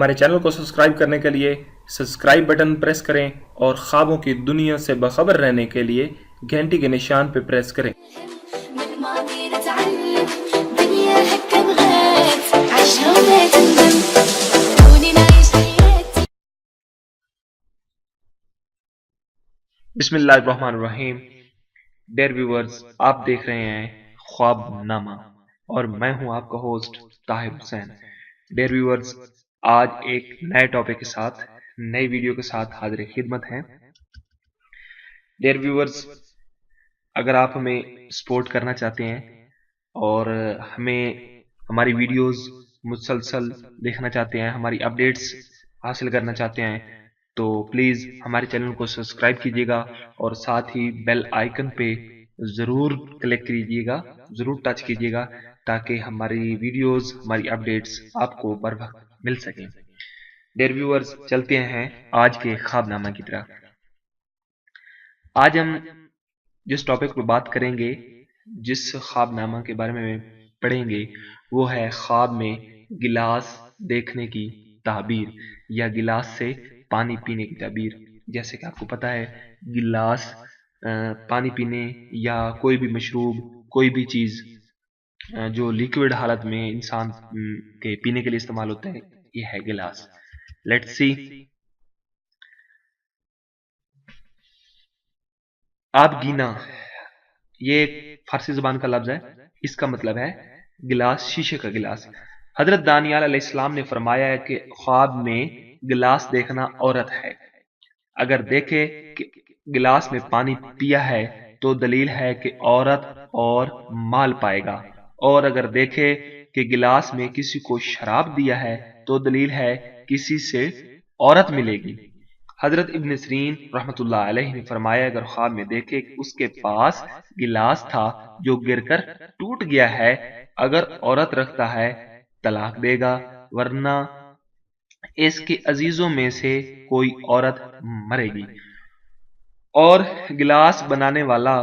हमारे चैनल को सब्सक्राइब करने के लिए सब्सक्राइब बटन प्रेस करें और ख्वाबों की दुनिया से बाखबर रहने के लिए घंटी के निशान पर प्रेस करें। من ماضي نتعلم دنيا هكا بغات عيشها ولا تندم خلوني نعيش حياتي. बिस्मिल्लाहिर्रहमानिर्रहीम। डियर व्यूअर्स, आप देख रहे हैं ख्वाब नामा और मैं हूं आपका host Tahir Hussain. Dear viewers, आज एक नए टॉपिक के साथ नई वीडियो के साथ हाजिर खिदमत हैं। डियर व्यूअर्स, अगर आप हमें सपोर्ट करना चाहते हैं और हमें हमारी वीडियोस मुसलसल देखना चाहते हैं, हमारी अपडेट्स हासिल करना चाहते हैं, तो प्लीज़ हमारे चैनल को सब्सक्राइब कीजिएगा और साथ ही बेल आइकन पे ज़रूर क्लिक कीजिएगा, ज़रूर टच कीजिएगा ताकि हमारी वीडियोस, हमारी अपडेट्स आपको बर वक्त मिल सकें। डियर व्यूअर्स, चलते हैं आज के ख्वाबनामा की तरफ। आज हम जिस टॉपिक पर बात करेंगे, जिस ख्वाबनामा के बारे में पढ़ेंगे, वो है ख्वाब में गिलास देखने की ताबीर या गिलास से पानी पीने की ताबीर। जैसे कि आपको पता है, गिलास पानी पीने या कोई भी मशरूब, कोई भी चीज़ जो लिक्विड हालत में इंसान के पीने के लिए इस्तेमाल होता है, ये है गिलास। Let's see. आप गीना, ये फारसी जुबान का लफ्ज है, इसका मतलब है गिलास, शीशे का गिलास। हजरत दानियाल अलैहिस्सलाम ने फरमाया है कि ख्वाब में गिलास देखना औरत है। अगर देखे कि गिलास में पानी पिया है तो दलील है कि औरत और माल पाएगा, और अगर देखे कि गिलास में किसी को शराब दिया है तो दलील है किसी से औरत मिलेगी। हजरत इब्न सीरीन रहमतुल्लाह अलैहि ने फरमाया, अगर ख्वाब में देखे कि उसके पास गिलास था जो गिरकर टूट गया है, अगर औरत रखता है तलाक देगा, वरना इसके अजीजों में से कोई औरत मरेगी। और गिलास बनाने वाला